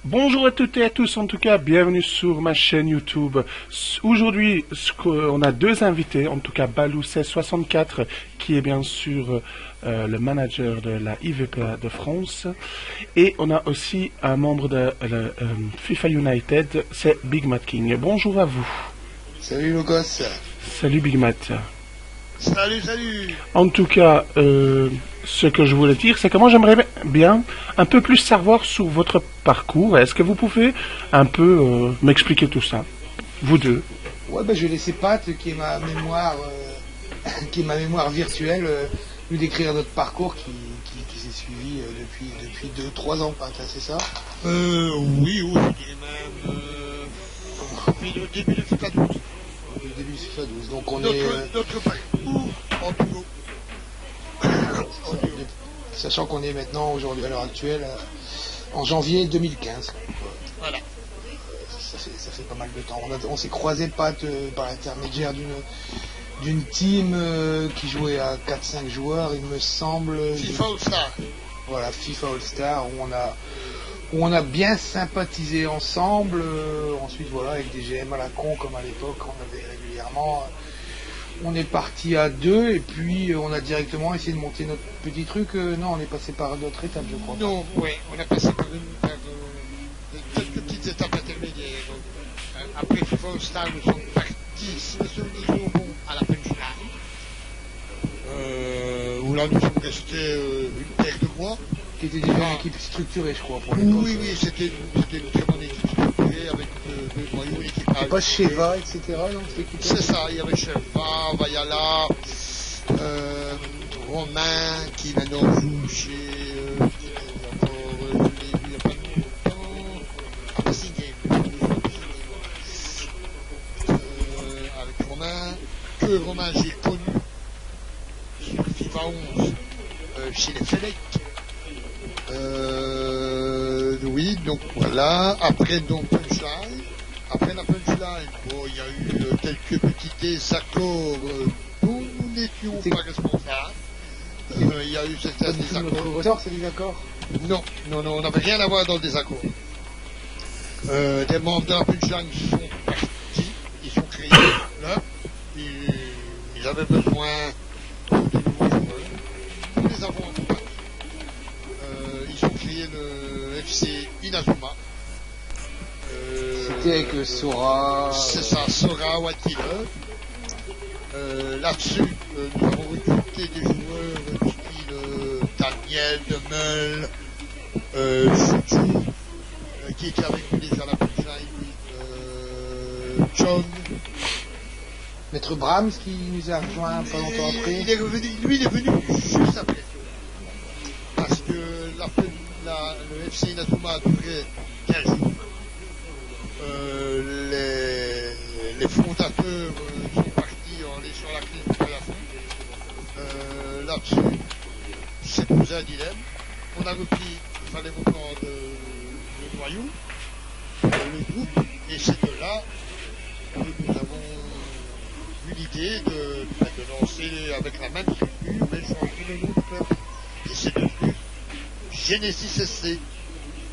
Bonjour à toutes et à tous, en tout cas, bienvenue sur ma chaîne YouTube. Aujourd'hui, on a deux invités, en tout cas Balou1664, qui est bien sûr le manager de la IVPA de France. Et on a aussi un membre de FIFA United, c'est Big Matt King. Bonjour à vous. Salut Logos. Salut Big Matt. Salut. En tout cas, ce que je voulais dire, c'est que moi j'aimerais bien un peu plus savoir sur votre parcours. Est-ce que vous pouvez un peu m'expliquer tout ça, vous deux? Ouais, je vais laisser Pat, qui est ma mémoire, virtuelle, nous décrire notre parcours qui s'est suivi depuis 2-3 ans, Pat, c'est ça? Oui, je dirais même depuis le début de FIFA 12. Le début de FIFA 12, donc on notre parcours en duo. Sachant qu'on est maintenant, aujourd'hui, à l'heure actuelle, en janvier 2015. Voilà. Ça fait pas mal de temps. On s'est croisé, Pat, par l'intermédiaire d'une team qui jouait à 4-5 joueurs, il me semble. FIFA All-Star. Voilà, FIFA All-Star, où on a bien sympathisé ensemble. Ensuite, voilà, avec des GM à la con, comme à l'époque, on avait régulièrement. On est parti à deux, et puis on a directement essayé de monter notre petit truc. Non, on est passé par d'autres étapes, je crois. Non, oui, on a passé par quelques petites étapes intermédiaires. Donc, après FIFA All-Star, nous sommes partis, si mes souvenirs sont bons, à la punchline. Où là, nous sommes restés une paire de mois. Qui était déjà une équipe structurée, je crois, pour l'époque. Oui, c'était une très bonne équipe structurée avec deux noyaux équipage. C'est pas Sheva, etc. Non, c'est ça, il y avait Sheva, Vayala, Romain qui maintenant joue chez. Je l'ai vu il n'y a pas longtemps. Avec Romain, que Romain j'ai connu sur FIFA 11 chez les Fenech. Oui, donc voilà. Après donc Punchline. Après la Punchline, il y a eu quelques petits désaccords dont nous n'étions pas responsables. Il y a eu certains désaccords. C'est des accords? Non, on n'avait rien à voir dans le désaccord. Des membres de la Punchline sont partis, ils sont créés là. Ils avaient besoin de nouveaux joueurs. Nous les avons accompagnés. Ils ont créé le FC Inazuma. C'était avec Sora. C'est ça, Sora Wakile. Là-dessus, nous avons recruté des joueurs du style Daniel Demeul, Futu, qui était avec nous déjà à la punchline, John. Maître Brahms qui nous a rejoint pas longtemps après. Il est revenu, lui il est venu juste après. Parce que le FC Inazuma a duré 15 jours. Les fondateurs sont partis en laissant la crise pour la fin. Là-dessus, c'est posé un dilemme. On a repris, il fallait reprendre le noyau, le groupe, et c'est de là que nous avons eu l'idée de lancer avec la même structure, mais changer le nom de club. Et c'est devenu Genesis SC.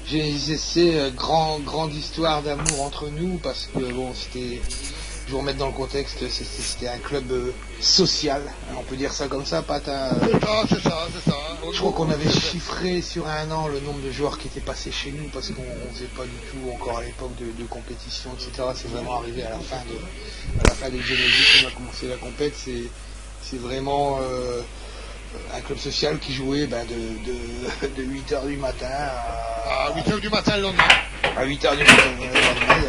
Genesis SC, grande histoire d'amour entre nous, parce que bon, c'était, je vous remettre dans le contexte, c'était un club social, hein, on peut dire ça comme ça, Pat. C'est ça. Je crois qu'on avait chiffré sur un an le nombre de joueurs qui étaient passés chez nous, parce qu'on faisait pas du tout encore à l'époque de compétition, etc. C'est vraiment arrivé à la fin de Genesis qu'on a commencé la compète. C'est vraiment un club social qui jouait de 8h du matin à 8h du matin le lendemain. À 8h du matin le lendemain,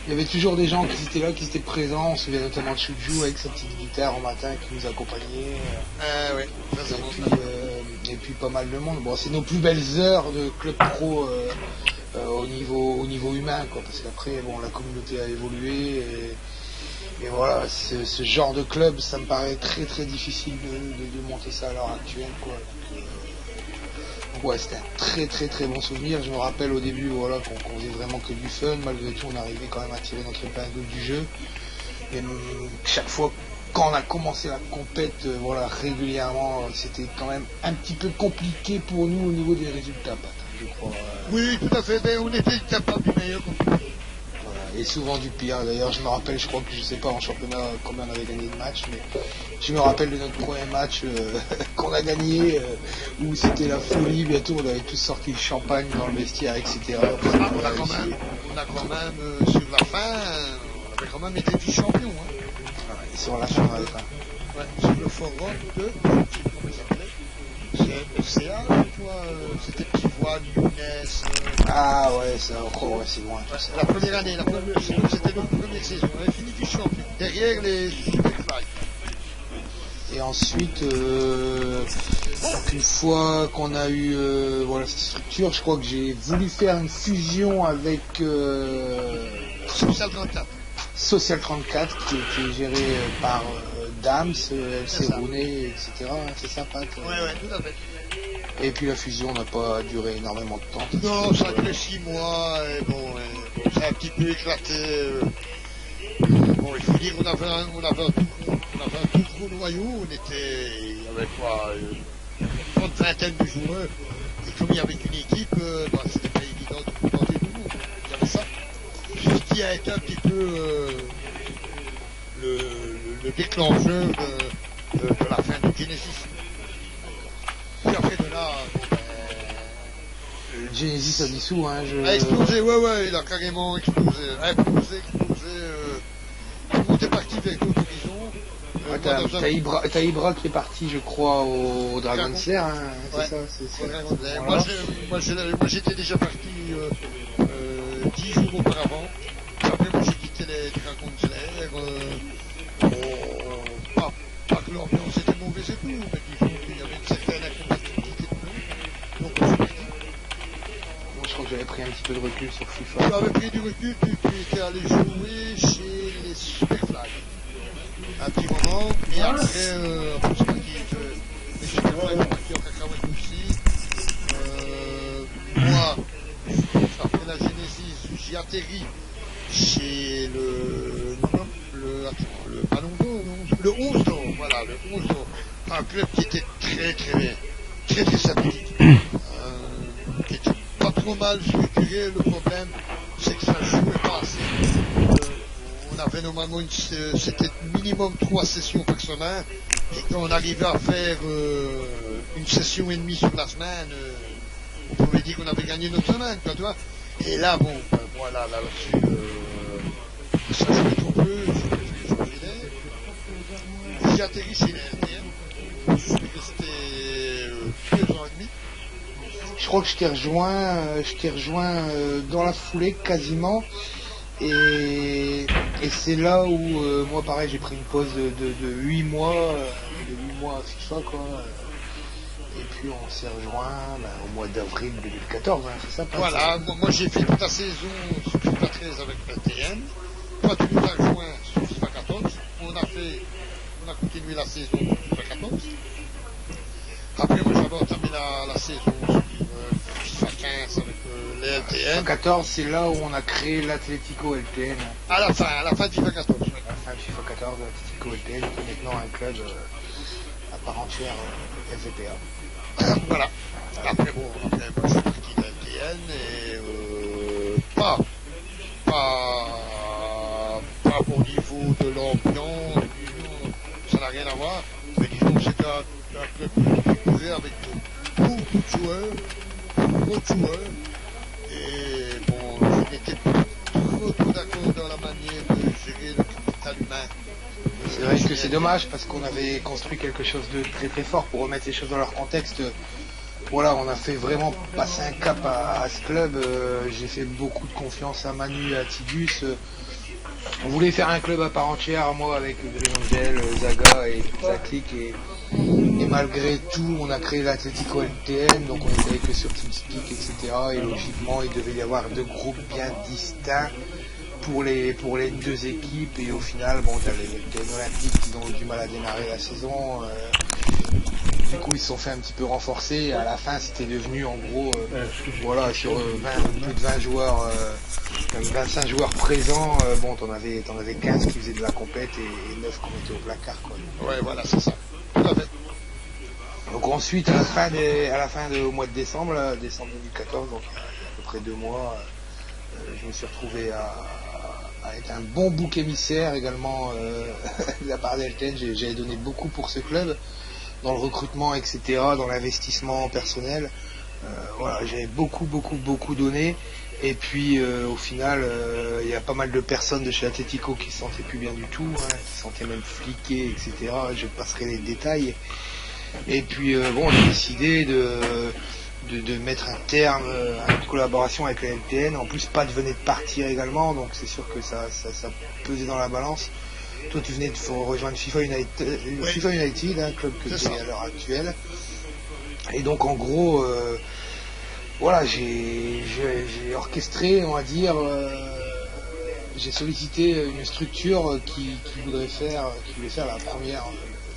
il y avait toujours des gens qui étaient là, qui étaient présents. On se souvient notamment de Shuju avec sa petite guitare au matin qui nous accompagnait. Oui, et puis pas mal de monde. Bon, c'est nos plus belles heures de club pro au niveau humain, quoi, parce qu'après, bon, la communauté a évolué. Et voilà, ce genre de club, ça me paraît très très difficile de monter ça à l'heure actuelle, quoi. Donc ouais, c'était un très très très bon souvenir. Je me rappelle au début, voilà, qu'on faisait vraiment que du fun. Malgré tout, on arrivait quand même à tirer notre épingle du jeu. Et chaque fois, quand on a commencé la compète, voilà, régulièrement, c'était quand même un petit peu compliqué pour nous au niveau des résultats. je crois. Oui, tout à fait, mais on était capable du meilleur. Voilà. Et souvent du pire. D'ailleurs, je me rappelle, je crois que je sais pas en championnat combien on avait gagné de matchs, mais je me rappelle de notre premier match qu'on a gagné, où c'était la folie. Bientôt, on avait tous sorti le champagne dans le vestiaire, etc. On a quand même sur la fin, on avait quand même été vice-champion. Hein. Voilà, et sur la fin, on avait pas. Ouais, sur le forum de, je sais plus comment ça s'appelait, c'est Océan, c'était Pivoine, Younes. Ah ouais, c'est encore, ouais, c'est loin tout ça. La première année, c'était notre première saison, on avait fini vice-champion, derrière les Superfly. Et ensuite, donc une fois qu'on a eu voilà, cette structure, je crois que j'ai voulu faire une fusion avec Social 34. Social 34, qui est géré par Dams, LC Rounet, etc. C'est ça, Pat? Ouais, tout à fait. Et puis la fusion n'a pas duré énormément de temps. Non, ça a duré 6 mois, et bon, ça a un petit peu éclaté. Bon, il faut dire qu'on avait un tout gros noyau, il y avait quoi, une vingtaine de joueurs, et comme il y avait qu'une équipe, c'était pas évident de contenter tout le monde, il y avait ça. Ce qui a été un petit peu le déclencheur de la fin de Genesis. Puis après de là, Genesis a dissous, hein. a explosé, ouais, il a carrément explosé. Tout le monde est parti vers d'autres horizons. T'as Ibra qui est parti, je crois, au Dragon Slayer, hein. Ouais. C'est ça. Voilà. Moi, j'étais déjà parti 10 jours auparavant. Après, moi, j'ai quitté les Dragon Slayer. Pas que l'ambiance était mauvaise et tout, mais disons qu'il y avait une certaine incompatibilité de nous. Donc, on s'est parti. Je crois que j'avais pris un petit peu de recul sur FIFA. Tu avais pris du recul, tu étais allé jouer chez les Superfly. Un petit moment, et après, on s'est parti. Les Superfly sont partis en cacahuète aussi. Moi, après la Genesis, j'y atterris chez le Ballon d'Or, le 11 d'Or, voilà, le 11 d'Or. Un club qui était très sympathique. Qui était pas trop mal structuré. Le problème, c'est que ça jouait pas assez. On avait normalement c'était minimum 3 sessions par semaine, et quand on arrivait à faire une session et demie sur la semaine, on pouvait dire qu'on avait gagné notre semaine, quoi, tu vois. Et là, bon, voilà, là-dessus, ça jouait trop peu, j'ai atterri chez les LTM, je suis resté 2 ans et demi. Je crois que je t'ai rejoint dans la foulée quasiment, et c'est là où moi pareil j'ai pris une pause de 8 mois, à FIFA quoi. Et puis on s'est rejoint au mois d'avril 2014, hein, c'est ça? Voilà, moi j'ai fait toute la saison sur FIFA 13 avec LTM. Toi tu nous as rejoint sur FIFA 14. On a continué la saison sur FIFA 14. Après moi j'avais entamé la saison sur FIFA 15 avec les LTN. FIFA 14, c'est là où on a créé l'Atlético LTN. À la fin de FIFA 14. Oui. À la fin de FIFA 14, l'Atlético LTN, qui est maintenant un club à part entière FVPA. Voilà. Après moi je suis parti de LTN et pas au niveau de l'ambiance, ça n'a rien à voir, mais disons que c'était un club structuré avec beaucoup de joueurs, et bon, je n'étais pas trop d'accord dans la manière de gérer le capital humain. C'est vrai que c'est dommage parce qu'on avait construit quelque chose de très très fort. Pour remettre les choses dans leur contexte. Voilà, on a fait vraiment passer un cap à ce club. J'ai fait beaucoup de confiance à Manu et à Tidus. On voulait faire un club à part entière, moi avec Green Angel, Zaga et toute sa clique. Et malgré tout, on a créé l'Atlético LTN, donc on était avec eux sur TeamSpeak, etc. Et logiquement, il devait y avoir 2 groupes bien distincts pour les 2 équipes. Et au final, bon, t'as les LTN Olympiques qui ont eu du mal à démarrer la saison. Du coup, ils se sont fait un petit peu renforcer. Et à la fin, c'était devenu en gros, voilà, sur plus de 20 joueurs, même 25 joueurs présents, bon, t'en avais 15 qui faisaient de la compète et 9 qui étaient au placard, quoi. Ouais, voilà, c'est ça. Tout à fait. Donc ensuite, à la fin au mois de décembre, là, décembre 2014, donc il y a à peu près 2 mois, je me suis retrouvé à être un bon bouc émissaire également de la part d'Elten. J'avais donné beaucoup pour ce club, dans le recrutement, etc., dans l'investissement personnel. Voilà, j'avais beaucoup donné. Et puis au final, il y a pas mal de personnes de chez Atletico qui se sentaient plus bien du tout, hein, qui se sentaient même fliquées, etc. Je passerai les détails. Et puis bon, j'ai décidé de mettre un terme à notre collaboration avec la LTN. En plus, Pat venait de partir également, donc c'est sûr que ça pesait dans la balance. Toi, tu venais de rejoindre FIFA United, un club que tu es à l'heure actuelle. Et donc, en gros, voilà, j'ai orchestré, on va dire, j'ai sollicité une structure qui voulait faire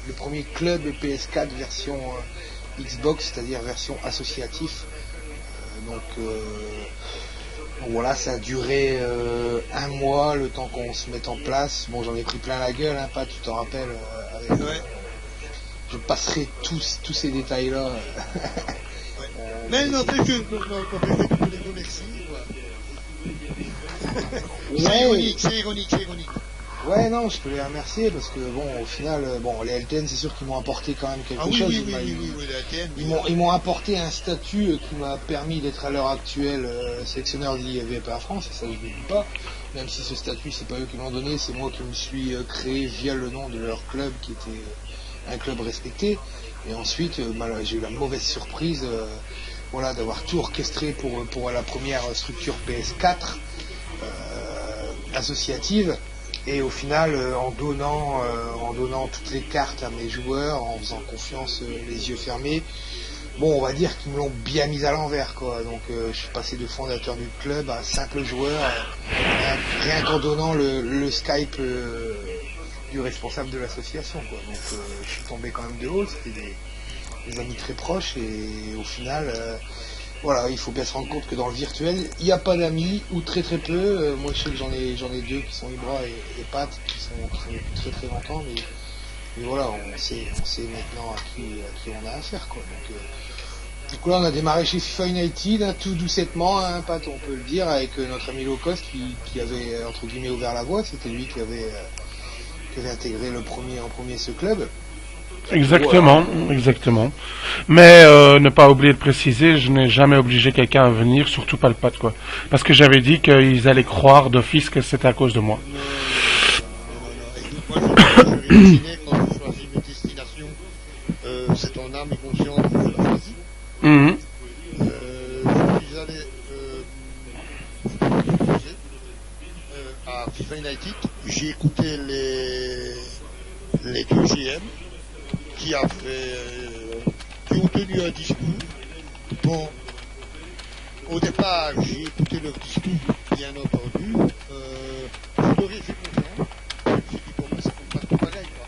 le premier club PS4 version Xbox, c'est-à-dire version associatif. Donc voilà, ça a duré 1 mois, le temps qu'on se mette en place. Bon, j'en ai pris plein la gueule, hein, Pat, tu t'en rappelles. Je passerai tous ces détails-là. Mais non, c'est que les remercie. C'est ironique. Ouais, non, je peux les remercier parce que bon, au final, les LTN, c'est sûr qu'ils m'ont apporté quand même quelque chose. Oui, les LTN. Ils m'ont apporté un statut qui m'a permis d'être à l'heure actuelle sélectionneur de l'IFVPA France, et ça je ne dis pas. Même si ce statut, c'est pas eux qui l'ont donné, c'est moi qui me suis créé via le nom de leur club, qui était un club respecté. Et ensuite, j'ai eu la mauvaise surprise, d'avoir tout orchestré pour la première structure PS4 associative. Et au final, en donnant toutes les cartes à mes joueurs, en faisant confiance les yeux fermés, bon, on va dire qu'ils me l'ont bien mis à l'envers, quoi. Donc, je suis passé de fondateur du club à simple joueur, rien qu'en donnant le Skype du responsable de l'association, quoi. Donc, je suis tombé quand même de haut. C'était des amis très proches, et au final, voilà, il faut bien se rendre compte que dans le virtuel, il n'y a pas d'amis, ou très peu. Moi, je sais que j'en ai 2 qui sont Ibra et Pat, qui sont depuis très longtemps, mais voilà, on sait maintenant à qui on a affaire, quoi. Donc là, on a démarré chez FIFA United, hein, tout doucettement, hein, Pat, on peut le dire, avec notre ami Locos qui avait, entre guillemets, ouvert la voie. C'était lui qui avait intégré en premier ce club. Exactement. Mais ne pas oublier de préciser, je n'ai jamais obligé quelqu'un à venir, surtout pas le Pat, quoi. Parce que j'avais dit qu'ils allaient croire d'office que c'était à cause de moi. Moi, je vais quand tu choisis une destination, c'est ton âme et conscience que tu l'as choisi. Je suis allé à FIFA United, j'ai écouté les 2 GM qui ont tenu un discours. Bon, au départ, j'ai écouté leur discours, bien entendu. Je leur ai fait confiance. Je me suis dit, bon, ça ne fait pas tout pareil, quoi.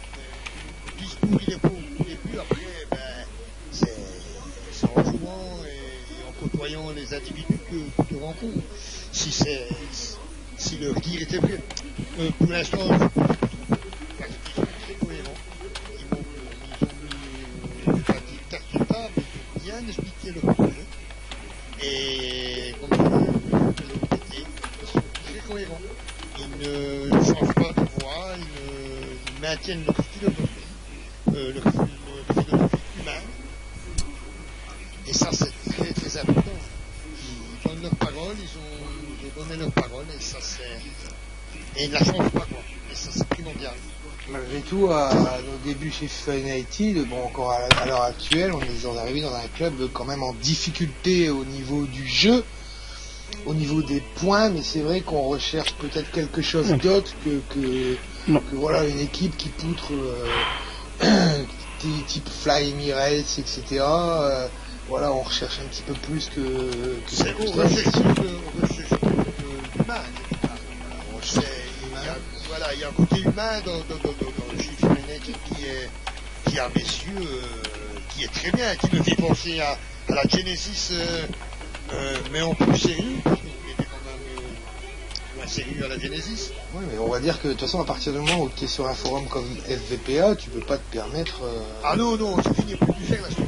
Le discours, il est beau. Et puis après, c'est en jouant et en côtoyant les individus que tu rencontres. Si leur dire était vrai. Pour l'instant, ils sont très cohérents. Ils ont mis, pas dit carte sur table, ils ont bien expliqué leur projet. Et comme je l'ai répété, ils sont très cohérents. Ils ne changent pas de voie, ils maintiennent leur philosophie, leur philosophie humaine. Et ça, c'est très important. Ils donnent leur parole, ils ont donné leur parole, et ça, et ils ne la changent pas, quoi. Et ça, c'est primordial. Malgré tout, à nos débuts chez FIFA United, bon, encore à l'heure actuelle, on est arrivé dans un club quand même en difficulté au niveau du jeu, au niveau des points, mais c'est vrai qu'on recherche peut-être quelque chose d'autre que voilà, une équipe qui poutre type Fly Emirates, etc. Voilà, on recherche un petit peu plus que c'est on recherche l'humain. Voilà, il y a un côté humain dans le chiffre United qui a, messieurs, qui est très bien, qui me fait penser à la Genesis, mais en plus sérieux, parce qu'il était quand même sérieux à la Genesis. Oui, mais on va dire que de toute façon, à partir du moment où tu es sur un forum comme FVPA, tu peux pas te permettre. Ah non, c'est fini, on peut plus faire la suite.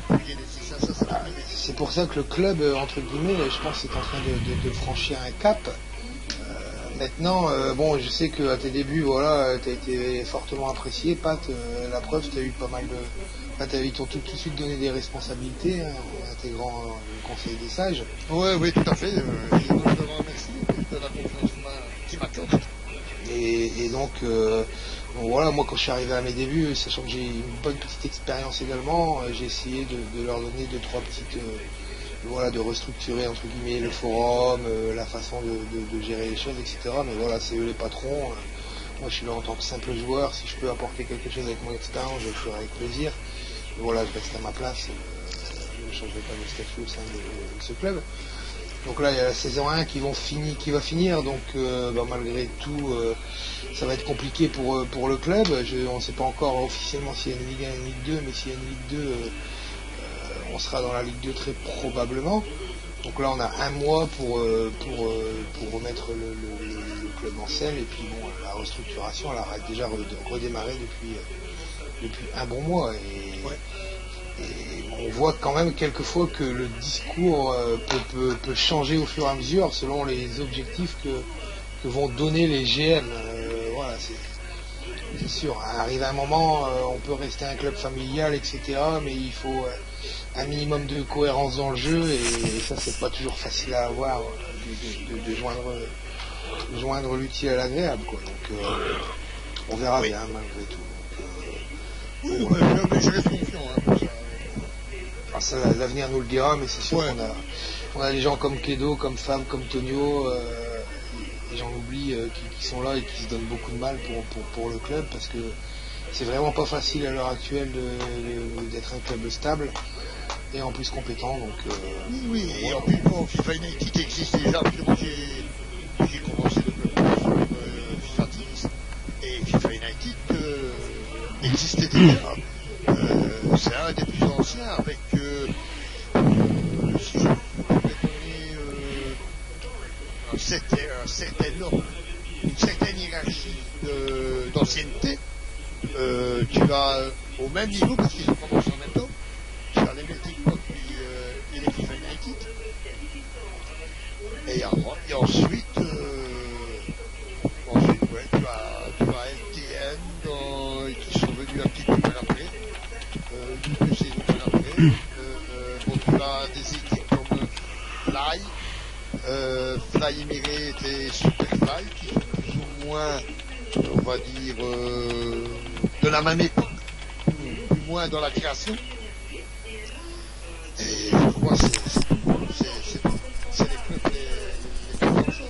c'est pour ça que le club, entre guillemets, je pense, est en train de franchir un cap. Maintenant, bon, je sais qu'à tes débuts, voilà, tu as été fortement apprécié, Pat. La preuve, tu as eu pas mal de... Enfin, ils t'ont tout de suite donné des responsabilités, hein, en intégrant le conseil des sages. Ouais, oui, tout à fait. Et moi, je te remercie de la confiance qui m'accorde. Et donc, voilà, moi quand je suis arrivé à mes débuts, sachant que j'ai une bonne petite expérience également, j'ai essayé de leur donner deux, trois petites... voilà, de restructurer entre guillemets le forum, la façon de gérer les choses, etc. Mais voilà, c'est eux les patrons. Moi je suis là en tant que simple joueur, si je peux apporter quelque chose avec mon expérience, je le ferai avec plaisir. Et voilà, je reste à ma place, je ne changerai pas de statut au sein de ce club. Donc là il y a la saison 1 qui va finir, donc malgré tout ça va être compliqué pour le club. On ne sait pas encore officiellement s'il y a une Ligue 1 et une Ligue 2, mais s'il y a une Ligue 2, on sera dans la Ligue 2 très probablement. Donc là on a un mois pour remettre le club en selle, et puis bon, la restructuration elle a déjà redémarré depuis un bon mois. Et on voit quand même quelquefois que le discours peut changer au fur et à mesure selon les objectifs que vont donner les GM. Voilà, c'est sûr, arrive un moment, on peut rester un club familial, etc. Mais il faut un minimum de cohérence dans le jeu, et ça c'est pas toujours facile à avoir, de joindre l'utile à l'agréable, quoi. Donc on verra bien malgré tout. Oui, mais je reste confiant, hein, pour ça. Ça, l'avenir nous le dira, mais c'est sûr qu'on a des gens comme Kedo, comme Fab, comme Tonio, et j'en oublie, qui sont là et qui se donnent beaucoup de mal pour le club, parce que c'est vraiment pas facile à l'heure actuelle d'être un club stable et en plus compétent. Donc, oui, et en plus, bon, FIFA United existe déjà, parce que moi j'ai commencé le club sur FIFA 10, et FIFA United existait déjà. C'est un des plus anciens, avec, si je pouvais donner un certain ordre, une certaine hiérarchie d'ancienneté, tu as au même niveau, parce qu'ils ont commencé en même temps, tu as les Melting Pot et les FIFA United, et ensuite, ouais, tu as LTN qui sont venus un petit peu après, une saison après. Bon, tu as des équipes comme Fly Emirates et Superfly, qui sont plus ou moins, on va dire, de la même époque, plus moins dans la création. Et je crois que c'est les clubs les plus anciens.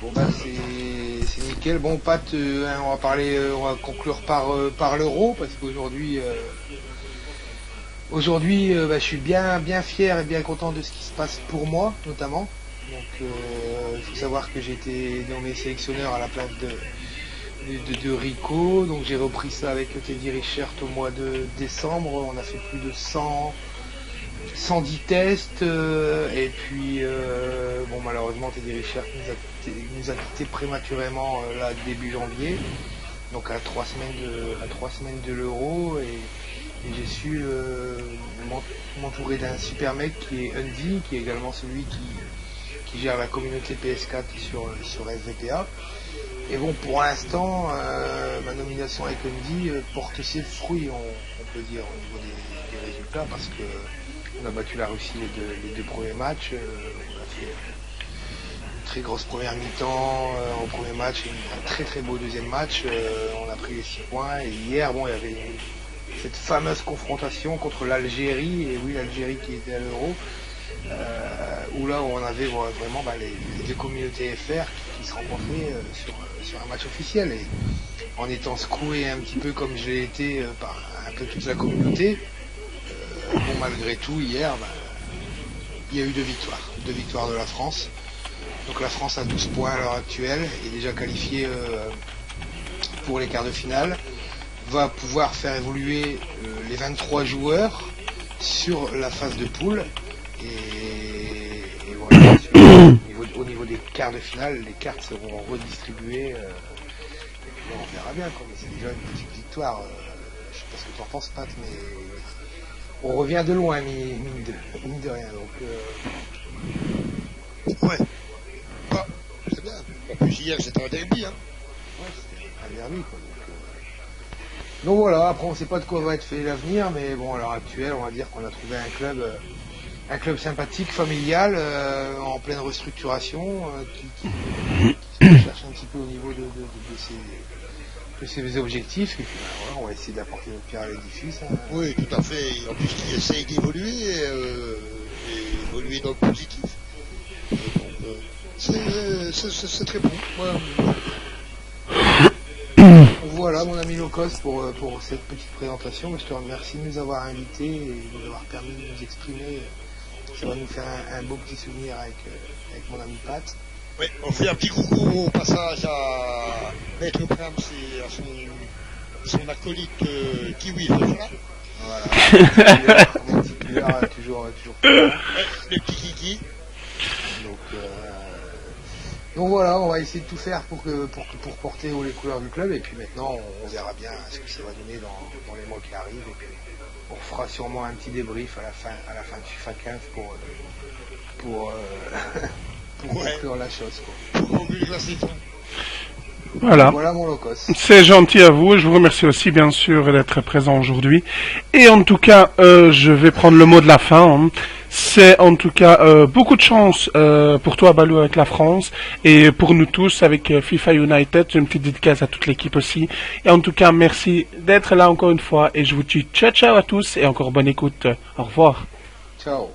bon bah c'est nickel. Bon Pat, on va conclure par l'Euro, parce qu'aujourd'hui je suis bien fier et bien content de ce qui se passe pour moi notamment. Donc il faut savoir que j'ai été nommé sélectionneur à la place de Rico, donc j'ai repris ça avec Teddy Richert au mois de décembre. On a fait plus de 110 tests, et puis bon, malheureusement Teddy Richert nous a quitté prématurément là début janvier, donc à 3 semaines de l'Euro, et j'ai su m'entourer d'un super mec qui est Undy, qui est également celui qui gère la communauté PS4 sur FVPA. Et bon, pour l'instant, ma nomination avec Undy porte ses fruits, on peut dire, au niveau des résultats, parce que on a battu la Russie les deux premiers matchs. On a fait une très grosse première mi-temps en premier match, et un très très beau deuxième match. On a pris les 6 points, et hier, bon, il y avait cette fameuse confrontation contre l'Algérie, et oui, l'Algérie qui était à l'Euro, où là on avait vraiment les deux communautés FR qui se rencontraient sur un match officiel, et en étant secoué un petit peu comme je l'ai été par un peu toute la communauté, bon, malgré tout hier il y a eu deux victoires de la France. Donc la France a 12 points à l'heure actuelle, est déjà qualifiée pour les quarts de finale, va pouvoir faire évoluer les 23 joueurs sur la phase de poule, et voilà, au niveau des quarts de finale, les cartes seront redistribuées, et puis on verra bien, quoi. Mais c'est déjà une petite victoire. Je sais pas ce que tu en penses, Pat, mais on revient de loin, mine de rien. Donc, Ouais. Bah, c'est bien. En plus, hier, c'était un derby. Hein. ouais, c'était un derby, quoi. Donc voilà, après on sait pas de quoi va être fait l'avenir, mais bon, à l'heure actuelle, on va dire qu'on a trouvé un club sympathique, familial, en pleine restructuration, qui se cherche un petit peu au niveau de ses objectifs, et puis voilà, on va essayer d'apporter notre pierre à l'édifice. Hein. Oui, tout à fait. En plus, qui essaye d'évoluer et évoluer dans le positif. Donc, c'est très bon. Moi, Voilà mon ami Locos pour cette petite présentation. Je te remercie de nous avoir invités et de nous avoir permis de nous exprimer. Ça va nous faire un beau petit souvenir avec mon ami Pat. oui, on fait un petit coucou au passage à Maître Prams et à son acolyte Kiwi Fefra. Voilà. Mon petit couleur, toujours Ouais, le petit Kiki. Donc voilà, on va essayer de tout faire pour porter haut les couleurs du club, et puis maintenant on verra bien ce que ça va donner dans les mois qui arrivent, et puis on fera sûrement un petit débrief à la fin de FIFA 15 pour conclure la chose, quoi. Pour conclure la saison. Voilà. Voilà mon Locos. C'est gentil à vous. Je vous remercie aussi, bien sûr, d'être présent aujourd'hui. Et en tout cas, je vais prendre le mot de la fin. Hein. C'est en tout cas beaucoup de chance pour toi, Balou, avec la France, et pour nous tous avec FIFA United. Une petite dédicace à toute l'équipe aussi. Et en tout cas, merci d'être là encore une fois. Et je vous dis ciao ciao à tous et encore bonne écoute. Au revoir. Ciao.